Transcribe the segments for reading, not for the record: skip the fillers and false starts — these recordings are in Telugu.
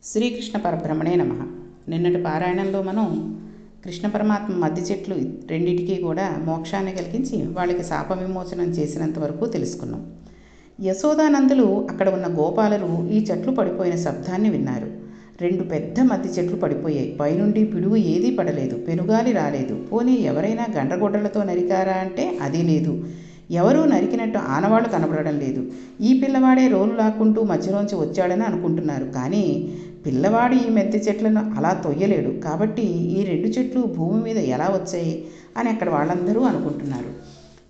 శ్రీకృష్ణ పరబ్రహ్మణే నమః. నిన్నటి పారాయణంలో మనం కృష్ణ పరమాత్మ మధ్య చెట్లు రెండింటికి కూడా మోక్షాన్ని కలిగించి వాళ్ళకి శాప విమోచనం చేసినంత వరకు తెలుసుకున్నాం. యశోదానందులు అక్కడ ఉన్న గోపాలరు ఈ చెట్లు పడిపోయిన శబ్దాన్ని విన్నారు. 2 పెద్ద మద్ది చెట్లు పడిపోయాయి. పైనుండి పిడుగు ఏదీ పడలేదు, పెనుగాలి రాలేదు. పోనీ ఎవరైనా గండ్రగొడ్డలతో నరికారా అంటే అది లేదు. ఎవరూ నరికినట్టు ఆనవాళ్లు కనబడడం లేదు. ఈ పిల్లవాడే రోలు లాక్కుంటూ మధ్యలోంచి వచ్చాడని అనుకుంటున్నారు. కానీ పిల్లవాడు ఈ మెత్తి చెట్లను అలా తొయ్యలేడు. కాబట్టి ఈ 2 చెట్లు భూమి మీద ఎలా వచ్చాయి అని అక్కడ వాళ్ళందరూ అనుకుంటున్నారు.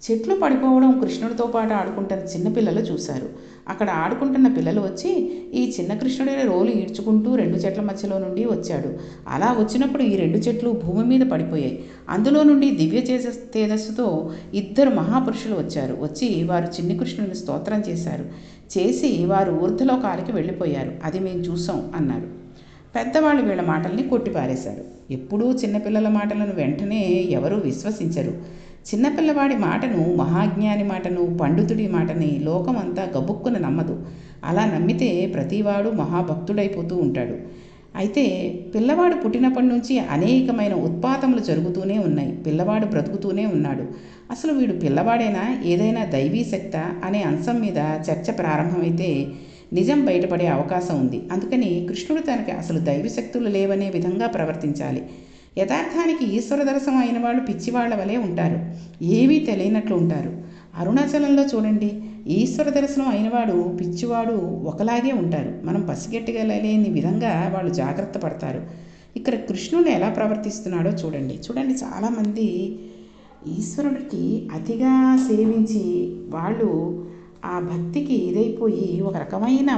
చెట్లు పడిపోవడం కృష్ణుడితో పాటు ఆడుకుంటున్న చిన్నపిల్లలు చూశారు. అక్కడ ఆడుకుంటున్న పిల్లలు వచ్చి ఈ చిన్న కృష్ణుడి రోలు ఈడ్చుకుంటూ 2 చెట్ల మధ్యలో నుండి వచ్చాడు. అలా వచ్చినప్పుడు ఈ 2 చెట్లు భూమి మీద పడిపోయాయి. అందులో నుండి దివ్య తేజస్సుతో 2 మహాపురుషులు వచ్చారు. వచ్చి వారు చిన్ని కృష్ణుని స్తోత్రం చేసి వారు ఊర్ధ్వలోకాలకి వెళ్ళిపోయారు. అది మేము చూసాం అన్నారు. పెద్దవాళ్ళు వీళ్ళ మాటల్ని కొట్టిపారేశారు. ఎప్పుడూ చిన్నపిల్లల మాటలను వెంటనే ఎవరూ విశ్వసించరు. చిన్నపిల్లవాడి మాటను, మహాజ్ఞాని మాటను, పండితుడి మాటని లోకమంతా గబుక్కున నమ్మదు. అలా నమ్మితే ప్రతివాడు మహాభక్తుడైపోతూ ఉంటాడు. అయితే పిల్లవాడు పుట్టినప్పటి నుంచి అనేకమైన ఉత్పాతములు జరుగుతూనే ఉన్నాయి. పిల్లవాడు బ్రతుకుతూనే ఉన్నాడు. అసలు వీడు పిల్లవాడైనా ఏదైనా దైవీ శక్తా అనే అంశం మీద చర్చ ప్రారంభమైతే నిజం బయటపడే అవకాశం ఉంది. అందుకని కృష్ణుడు తనకి అసలు దైవీ శక్తులు లేవనే విధంగా ప్రవర్తించాలి. యథార్థానికి ఈశ్వర దర్శనం అయిన వాళ్ళు పిచ్చివాళ్ల వలె ఉంటారు. ఏమీ తెలియనట్లు ఉంటారు. అరుణాచలంలో చూడండి, ఈశ్వర దర్శనం అయినవాడు పిచ్చివాడు ఒకలాగే ఉంటారు. మనం పసిగట్టగలేని విధంగా వాళ్ళు జాగ్రత్త పడతారు. ఇక్కడ కృష్ణుడు ఎలా ప్రవర్తిస్తున్నాడో చూడండి. చాలామంది ఈశ్వరుడికి అతిగా సేవించి వాళ్ళు ఆ భక్తికి ఇదైపోయి ఒక రకమైన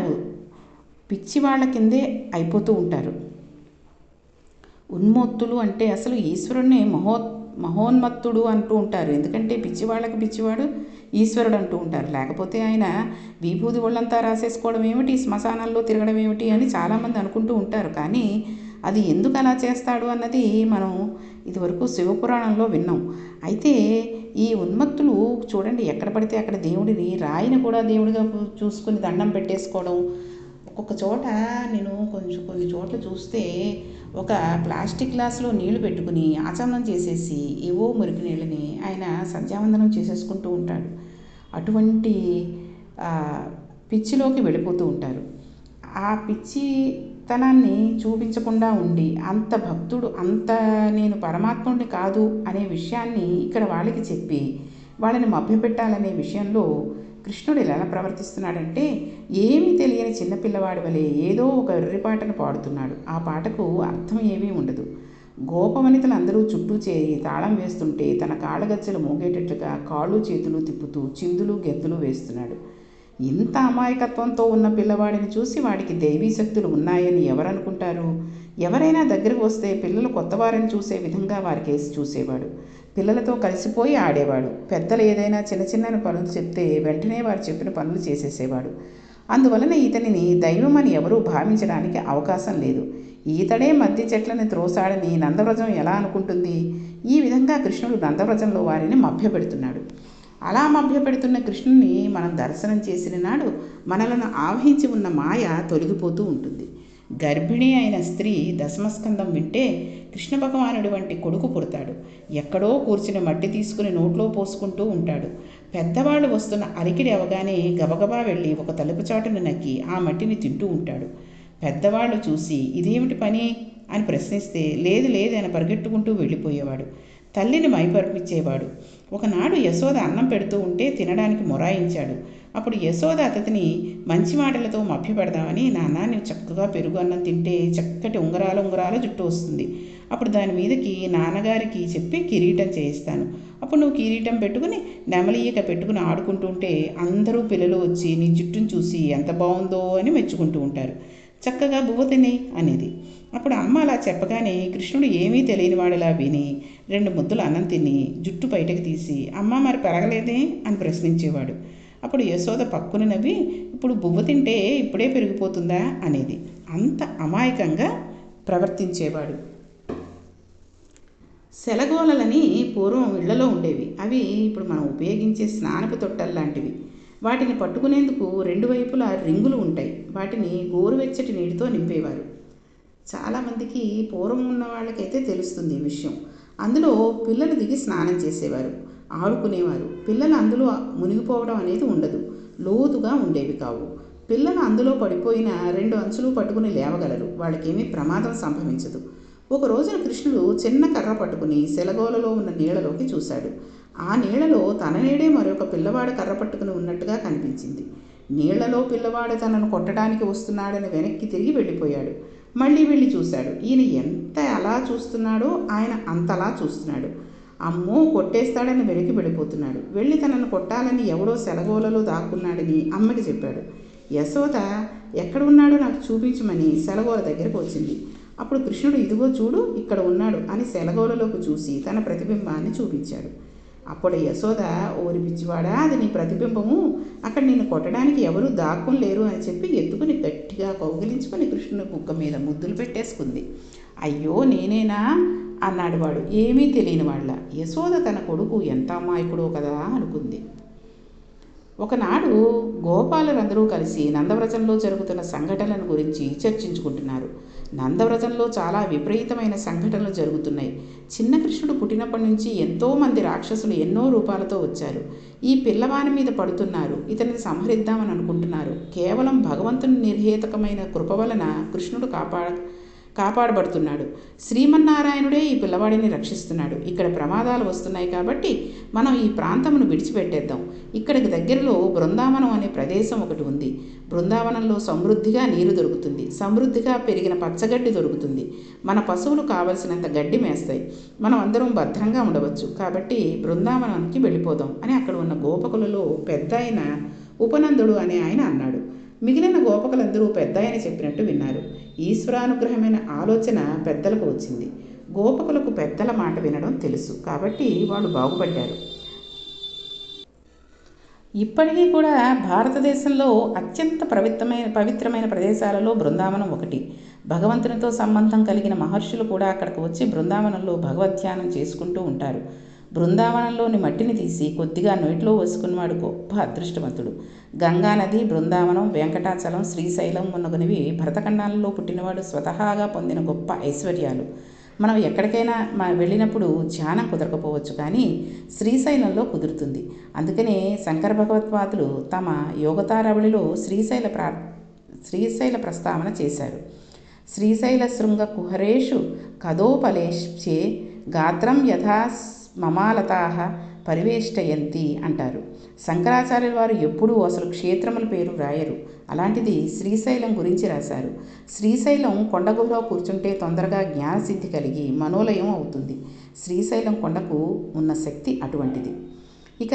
పిచ్చి వాళ్ళ కిందే అయిపోతూ ఉంటారు. ఉన్మత్తులు అంటే అసలు ఈశ్వరుడిని మహోన్మత్తుడు అంటూ ఉంటారు. ఎందుకంటే పిచ్చివాడు ఈశ్వరుడు అంటూ ఉంటారు. లేకపోతే ఆయన విభూది ఒళ్ళంతా రాసేసుకోవడం ఏమిటి, శ్మశానాల్లో తిరగడం ఏమిటి అని చాలామంది అనుకుంటూ ఉంటారు. కానీ అది ఎందుకు అలా చేస్తాడు అన్నది మనం ఇదివరకు శివపురాణంలో విన్నాం. అయితే ఈ ఉన్మత్తులు చూడండి, ఎక్కడ పడితే అక్కడ దేవుడిని, రాయిని కూడా దేవుడిగా చూసుకుని దండం పెట్టేసుకోవడం. ఒక్కొక్క చోట నేను కొన్ని చోట్ల చూస్తే ఒక ప్లాస్టిక్ గ్లాసులో నీళ్లు పెట్టుకుని ఆచమనం చేసేసి ఏవో మురికి నీళ్ళని ఆయన సంధ్యావందనం చేసేసుకుంటూ ఉంటాడు. అటువంటి పిచ్చిలోకి వెళ్ళిపోతూ ఉంటారు. ఆ పిచ్చితనాన్ని చూపించకుండా ఉండి అంత భక్తుడు, అంత నేను పరమాత్ముడిని కాదు అనే విషయాన్ని ఇక్కడ వాళ్ళకి చెప్పి వాళ్ళని మభ్యపెట్టాలనే విషయంలో కృష్ణుడు ఎలా ప్రవర్తిస్తున్నాడంటే ఏమీ తెలియని చిన్నపిల్లవాడి వలె ఏదో ఒక ఎర్రిపాటను పాడుతున్నాడు. ఆ పాటకు అర్థం ఏమీ ఉండదు. గోపవనితలు అందరూ చుట్టూ చేరి తాళం వేస్తుంటే తన కాళ్ళగజ్జలు మోగేటట్లుగా కాళ్ళు చేతులు తిప్పుతూ చిందులు గెంతులు వేస్తున్నాడు. ఇంత అమాయకత్వంతో ఉన్న పిల్లవాడిని చూసి వాడికి దైవీ శక్తులు ఉన్నాయని ఎవరనుకుంటారు? ఎవరైనా దగ్గరకు వస్తే పిల్లలు కొత్తవారిని చూసే విధంగా వారికేసి చూసేవాడు. పిల్లలతో కలిసిపోయి ఆడేవాడు. పెద్దలు ఏదైనా చిన్న పనులు చెప్తే వెంటనే వారు చెప్పిన పనులు చేసేసేవాడు. అందువలన ఇతనిని దైవమని ఎవరూ భావించడానికి అవకాశం లేదు. ఈతడే మద్ది చెట్లని త్రోసాడని నందవ్రజం ఎలా అనుకుంటుంది? ఈ విధంగా కృష్ణుడు నందవ్రజంలో వారిని మభ్యపెడుతున్నాడు. అలా మభ్యపెడుతున్న కృష్ణుని మనం దర్శనం చేసిన నాడు మనలను ఆవహించి ఉన్న మాయ తొలగిపోతూ ఉంటుంది. గర్భిణి అయిన స్త్రీ దశమస్కందం వింటే కృష్ణ భగవానుడి వంటి కొడుకు పుడతాడు. ఎక్కడో కూర్చుని మట్టి తీసుకుని నోట్లో పోసుకుంటూ ఉంటాడు. పెద్దవాళ్ళు వస్తున్న అలికిడి అవగానే గబగబా వెళ్ళి ఒక తలుపు చాటును నక్కి ఆ మట్టిని తింటూ ఉంటాడు. పెద్దవాళ్ళు చూసి ఇదేమిటి పని అని ప్రశ్నిస్తే లేదు అని పరిగెట్టుకుంటూ వెళ్ళిపోయేవాడు. తల్లిని మైపర్పించేవాడు. ఒకనాడు యశోద అన్నం పెడుతూ ఉంటే తినడానికి మొరాయించాడు. అప్పుడు యశోద అతని మంచి మాటలతో మభ్యపెడదామని, నాన్న నువ్వు చక్కగా పెరుగు అన్నం తింటే చక్కటి ఉంగరాల జుట్టు వస్తుంది. అప్పుడు దాని మీదకి నాన్నగారికి చెప్పి కిరీటం చేయిస్తాను. అప్పుడు నువ్వు కిరీటం పెట్టుకుని నెమలియక పెట్టుకుని ఆడుకుంటుంటే అందరూ పిల్లలు వచ్చి నీ జుట్టును చూసి ఎంత బాగుందో అని మెచ్చుకుంటూ ఉంటారు. చక్కగా బువ్వ తిని అనేది. అప్పుడు అమ్మ అలా చెప్పగానే కృష్ణుడు ఏమీ తెలియని వాడిలా విని 2 ముద్దలు అన్నం తిని జుట్టు బయటకు తీసి అమ్మ మరి పెరగలేదే అని ప్రశ్నించేవాడు. అప్పుడు యశోద పక్కున నవ్వి ఇప్పుడు బువ్వ తింటే ఇప్పుడే పెరిగిపోతుందా అనేది. అంత అమాయకంగా ప్రవర్తించేవాడు. సెలగోలలని పూర్వం ఇళ్లలో ఉండేవి. అవి ఇప్పుడు మనం ఉపయోగించే స్నానపు తొట్టల్లాంటివి. వాటిని పట్టుకునేందుకు 2 వైపులా రింగులు ఉంటాయి. వాటిని గోరువెచ్చటి నీటితో నింపేవారు. చాలామందికి పూర్వం ఉన్న వాళ్ళకైతే తెలుస్తుంది ఈ విషయం. అందులో పిల్లలు దిగి స్నానం చేసేవారు, ఆడుకునేవారు. పిల్లలు అందులో మునిగిపోవడం అనేది ఉండదు, లోతుగా ఉండేవి కావు. పిల్లలు అందులో పడిపోయిన 2 అంచులు పట్టుకుని లేవగలరు, వాళ్ళకేమీ ప్రమాదం సంభవించదు. ఒక రోజున కృష్ణుడు చిన్న కర్ర పట్టుకుని సెలగోలలో ఉన్న నీళ్లలోకి చూశాడు. ఆ నీళ్లలో తన నీడే మరొక పిల్లవాడు కర్ర పట్టుకుని ఉన్నట్టుగా కనిపించింది. నీళ్లలో పిల్లవాడు తనను కొట్టడానికి వస్తున్నాడని వెనక్కి తిరిగి వెళ్ళిపోయాడు. మళ్ళీ వెళ్ళి చూశాడు. ఈయన ఎంత అలా చూస్తున్నాడో ఆయన అంతలా చూస్తున్నాడు. అమ్మో, కొట్టేస్తాడని వెనక్కి వెళ్ళిపోతున్నాడు. వెళ్ళి తనను కొట్టాలని ఎవడో సెలగోలలో దాక్కున్నాడని అమ్మకి చెప్పాడు. యశోద ఎక్కడ ఉన్నాడో నాకు చూపించమని సెలగోల దగ్గరకు వచ్చింది. అప్పుడు కృష్ణుడు ఇదిగో చూడు ఇక్కడ ఉన్నాడు అని సెలగోలలోకి చూసి తన ప్రతిబింబాన్ని చూపించాడు. అప్పుడు యశోద, ఓరి పిచ్చివాడా, అది నీ ప్రతిబింబము, అక్కడ నిన్ను కొట్టడానికి ఎవరూ దాక్కుని లేరు అని చెప్పి ఎత్తుకుని గట్టిగా కౌగిలించుకొని కృష్ణుని బుగ్గ మీద ముద్దులు పెట్టేసుకుంది. అయ్యో నేనేనా అన్నాడు వాడు, ఏమీ తెలియని వాళ్ళ. యశోద తన కొడుకు ఎంత అమాయకుడో కదా అనుకుంది. ఒకనాడు గోపాలులందరూ కలిసి నందవ్రతంలో జరుగుతున్న సంఘటనల గురించి చర్చించుకుంటున్నారు. నందవ్రతంలో చాలా విపరీతమైన సంఘటనలు జరుగుతున్నాయి. చిన్న కృష్ణుడు పుట్టినప్పటి నుంచి ఎంతోమంది రాక్షసులు ఎన్నో రూపాలతో వచ్చారు. ఈ పిల్లవాని మీద పడుతున్నారు, ఇతన్ని సంహరిద్దామని అనుకుంటున్నారు. కేవలం భగవంతుని నిర్హేతకమైన కృప వలన కృష్ణుడు కాపాడబడుతున్నాడు. శ్రీమన్నారాయణుడే ఈ పిల్లవాడిని రక్షిస్తున్నాడు. ఇక్కడ ప్రమాదాలు వస్తున్నాయి కాబట్టి మనం ఈ ప్రాంతమును విడిచిపెట్టేద్దాం. ఇక్కడికి దగ్గరలో బృందావనం అనే ప్రదేశం ఒకటి ఉంది. బృందావనంలో సమృద్ధిగా నీరు దొరుకుతుంది, సమృద్ధిగా పెరిగిన పచ్చగడ్డి దొరుకుతుంది. మన పశువులు కావలసినంత గడ్డి మేస్తాయి. మనం అందరం భద్రంగా ఉండవచ్చు. కాబట్టి బృందావనానికి వెళ్ళిపోదాం అని అక్కడ ఉన్న గోపకులలో పెద్ద అయిన ఉపనందుడు అనే ఆయన అన్నాడు. మిగిలిన గోపకులందరూ పెద్ద ఆయన చెప్పినట్టు విన్నారు. ఈశ్వరానుగ్రహమైన ఆలోచన పెద్దలకు వచ్చింది. గోపకులకు పెద్దల మాట వినడం తెలుసు కాబట్టి వాళ్ళు బాగుపడ్డారు. ఇప్పటికీ కూడా భారతదేశంలో అత్యంత పవిత్రమైన ప్రదేశాలలో బృందావనం ఒకటి. భగవంతునితో సంబంధం కలిగిన మహర్షులు కూడా అక్కడికి వచ్చి బృందావనంలో భగవద్ధ్యానం చేసుకుంటూ ఉంటారు. బృందావనంలోని మట్టిని తీసి కొద్దిగా నోట్లో వేసుకున్నవాడు గొప్ప అదృష్టవంతుడు. గంగానది, బృందావనం, వెంకటాచలం, శ్రీశైలం మొన్నగునవి భరతఖండాలలో పుట్టినవాడు స్వతహాగా పొందిన గొప్ప ఐశ్వర్యాలు. మనం ఎక్కడికైనా వెళ్ళినప్పుడు ధ్యానం కుదరకపోవచ్చు, కానీ శ్రీశైలంలో కుదురుతుంది. అందుకనే శంకర భగవత్పాదులు తమ యోగతారవళిలో శ్రీశైల ప్రస్తావన చేశారు. శ్రీశైల శృంగ కుహరేషు కదోపలేశ్చే గాత్రం యథా మమాలతాహ పరివేష్టయంతి అంటారు. శంకరాచార్యుల వారు ఎప్పుడూ అసలు క్షేత్రముల పేరు రాయరు. అలాంటిది శ్రీశైలం గురించి రాశారు. శ్రీశైలం కొండగుహలో కూర్చుంటే తొందరగా జ్ఞానసిద్ధి కలిగి మనోలయం అవుతుంది. శ్రీశైలం కొండకు ఉన్న శక్తి అటువంటిది. ఇక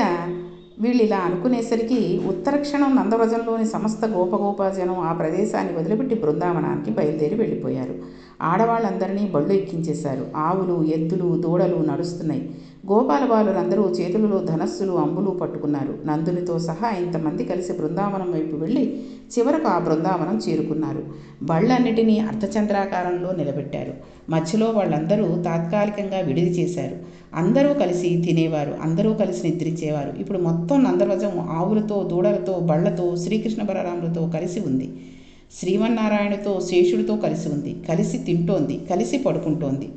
వీళ్ళు ఇలా అనుకునేసరికి ఉత్తరక్షణం నందవ్రజంలోని సమస్త గోపగోపాజనం ఆ ప్రదేశాన్ని వదిలిపెట్టి బృందావనానికి బయలుదేరి వెళ్ళిపోయారు. ఆడవాళ్ళందరినీ బళ్ళు ఎక్కించేశారు. ఆవులు, ఎద్దులు, దూడలు నడుస్తున్నాయి. గోపాల బాలురందరూ చేతులలో ధనస్సులు, అంబులు పట్టుకున్నారు. నందునితో సహా ఇంతమంది కలిసి బృందావనం వైపు వెళ్ళి చివరకు ఆ బృందావనం చేరుకున్నారు. బళ్ళన్నిటినీ అర్ధచంద్రాకారంలో నిలబెట్టారు. మధ్యలో వాళ్ళందరూ తాత్కాలికంగా విడిది చేశారు. అందరూ కలిసి తినేవారు, అందరూ కలిసి నిద్రించేవారు. ఇప్పుడు మొత్తం నందవ్రజం ఆవులతో, దూడలతో, బళ్లతో, శ్రీకృష్ణ బలరాములతో కలిసి ఉంది. శ్రీమన్నారాయణతో, శేషుడితో కలిసి ఉంది. కలిసి తింటోంది, కలిసి పడుకుంటోంది.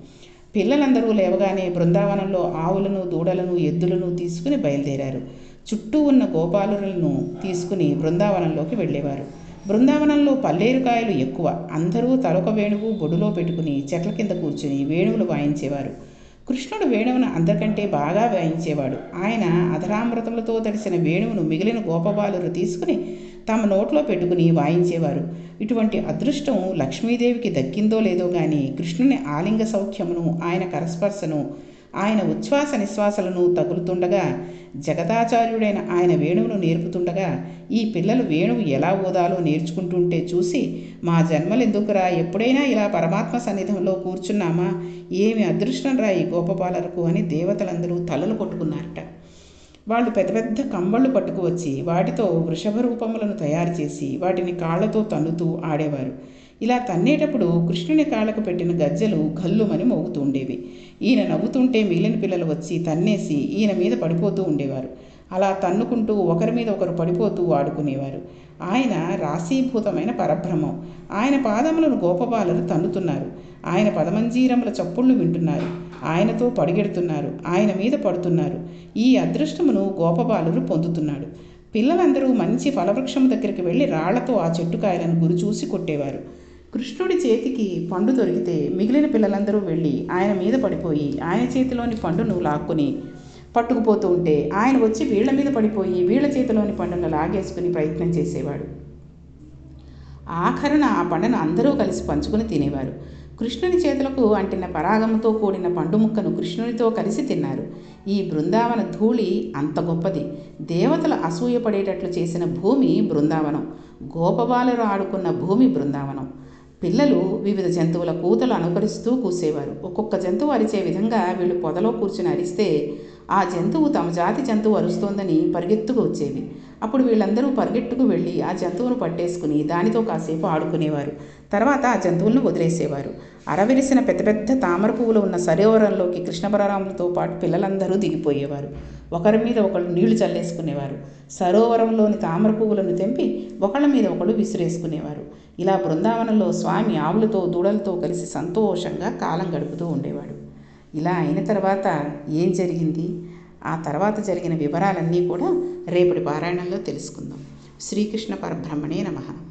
పిల్లలందరూ లేవగానే బృందావనంలో ఆవులను, దూడలను, ఎద్దులను తీసుకుని బయలుదేరారు. చుట్టూ ఉన్న గోపాలులను తీసుకుని బృందావనంలోకి వెళ్ళేవారు. బృందావనంలో పల్లేరుకాయలు ఎక్కువ. అందరూ తలొక వేణువు బొడులో పెట్టుకుని చెట్ల కింద కూర్చుని వేణువులు వాయించేవారు. కృష్ణుడు వేణువును అందరికంటే బాగా వాయించేవాడు. ఆయన అధరామృతములతో తడిసిన వేణువును మిగిలిన గోపబాలురు తీసుకుని తమ నోట్లో పెట్టుకుని వాయించేవారు. ఇటువంటి అదృష్టం లక్ష్మీదేవికి దక్కిందో లేదో కానీ కృష్ణుని ఆలింగ సౌఖ్యమును, ఆయన కరస్పర్శను, ఆయన ఉచ్ఛ్వాస నిశ్వాసలను తగులుతుండగా, జగదాచార్యుడైన ఆయన వేణువును నేర్పుతుండగా ఈ పిల్లలు వేణువు ఎలా ఊదాలో నేర్చుకుంటుంటే చూసి, మా జన్మలెందుకురా, ఎప్పుడైనా ఇలా పరమాత్మ సన్నిధంలో కూర్చున్నామా, ఏమి అదృష్టం రా ఈ గోపబాలరకు అని దేవతలందరూ తలలు కొట్టుకున్నారట. వాళ్ళు పెద్ద పెద్ద కంబళ్ళు పట్టుకువచ్చి వాటితో వృషభ రూపములను తయారు చేసి వాటిని కాళ్లతో తన్నుతూ ఆడేవారు. ఇలా తన్నేటప్పుడు కృష్ణుని కాళ్ళకు పెట్టిన గజ్జలు గల్లుమని మోగుతూ ఉండేవి. ఈయన నవ్వుతుంటే మిగిలిన పిల్లలు వచ్చి తన్నేసి ఈయన మీద పడిపోతూ ఉండేవారు. అలా తన్నుకుంటూ ఒకరి మీద ఒకరు పడిపోతూ ఆడుకునేవారు. ఆయన రాశీభూతమైన పరబ్రహ్మం. ఆయన పాదములను గోపబాలురు తన్నుతున్నారు. ఆయన పదమంజీరముల చప్పుళ్ళు వింటున్నారు. ఆయనతో పడిగెడుతున్నారు. ఆయన మీద పడుతున్నారు. ఈ అదృష్టమును గోపబాలురు పొందుతున్నాడు. పిల్లలందరూ మంచి ఫలవృక్షము దగ్గరికి వెళ్ళి రాళ్లతో ఆ చెట్టుకాయలను గురి చూసి కొట్టేవారు. కృష్ణుడి చేతికి పండు దొరికితే మిగిలిన పిల్లలందరూ వెళ్ళి ఆయన మీద పడిపోయి ఆయన చేతిలోని పండును లాక్కుని పట్టుకుపోతూ ఉంటే ఆయన వచ్చి వీళ్ల మీద పడిపోయి వీళ్ల చేతిలోని పండును లాగేసుకుని ప్రయత్నం చేసేవాడు. ఆఖరున ఆ పండును అందరూ కలిసి పంచుకుని తినేవారు. కృష్ణుని చేతులకు అంటిన పరాగముతో కూడిన పండు ముక్కను కృష్ణునితో కలిసి తిన్నారు. ఈ బృందావన ధూళి అంత గొప్పది. దేవతలు అసూయపడేటట్లు చేసిన భూమి బృందావనం. గోపబాలురు ఆడుకున్న భూమి బృందావనం. పిల్లలు వివిధ జంతువుల కూతలు అనుకరిస్తూ కూసేవారు. ఒక్కొక్క జంతువు అరిచే విధంగా వీళ్ళు పొదలో కూర్చుని అరిస్తే ఆ జంతువు తమ జాతి జంతువు అరుస్తోందని పరిగెత్తుకు వచ్చేవి. అప్పుడు వీళ్ళందరూ పరిగెట్టుకు వెళ్ళి ఆ జంతువును పట్టేసుకుని దానితో కాసేపు ఆడుకునేవారు. తర్వాత ఆ జంతువులను వదిలేసేవారు. అరవిరిసిన పెద్ద పెద్ద తామర పువ్వులు ఉన్న సరోవరంలోకి కృష్ణ బలరాములతో పాటు పిల్లలందరూ దిగిపోయేవారు. ఒకరి మీద ఒకళ్ళు నీళ్లు చల్లేసుకునేవారు. సరోవరంలోని తామర పువ్వులను తెంపి ఒకళ్ళ మీద ఒకళ్ళు విసిరేసుకునేవారు. ఇలా బృందావనంలో స్వామి ఆవులతో దూడలతో కలిసి సంతోషంగా కాలం గడుపుతూ ఉండేవాడు. ఇలా అయిన తర్వాత ఏం జరిగింది, ఆ తర్వాత జరిగిన వివరాలన్నీ కూడా రేపటి పారాయణంలో తెలుసుకుందాం. శ్రీకృష్ణ పరబ్రహ్మణే నమః.